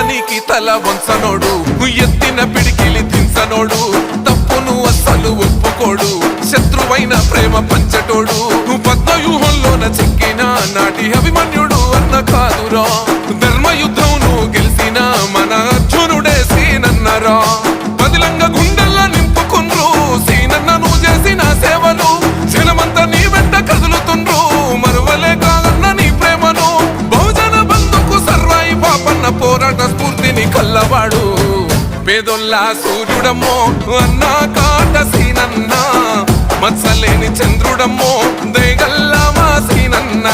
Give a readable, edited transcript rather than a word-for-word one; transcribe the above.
నీకి తల వంచనోడు, ఎత్తిన పిడికిలి దించనోడు, తప్పును అస్సలు ఒప్పుకోడు, శత్రువైన ప్రేమ పంచటోడు, పద్మవ్యూహంలోన చిక్కిన నాటి అభిమన్యుడు అన్న కాదురా, ధర్మయుద్ధంను గెలిసిన మన అర్జునుడే సీనన్నరా. బదిలంగా గుండెల్లా నింపుకుండ్రు సీనన్నను చేసిన సేవలు, జనమంతా నీ వెంట కదులుతుండ్రు మరువలే కాదన్న నీ ప్రేమను. బహుజన బంధుకు సర్వాయి పాపన్న పోరాట స్ఫూర్తిని కల్లవాడు, పేదొల్లా సూర్యుడమ్మో అన్నా కాట సీనన్న, మత్సలేని చంద్రుడమ్మో దయగల్లా మా సీనన్న.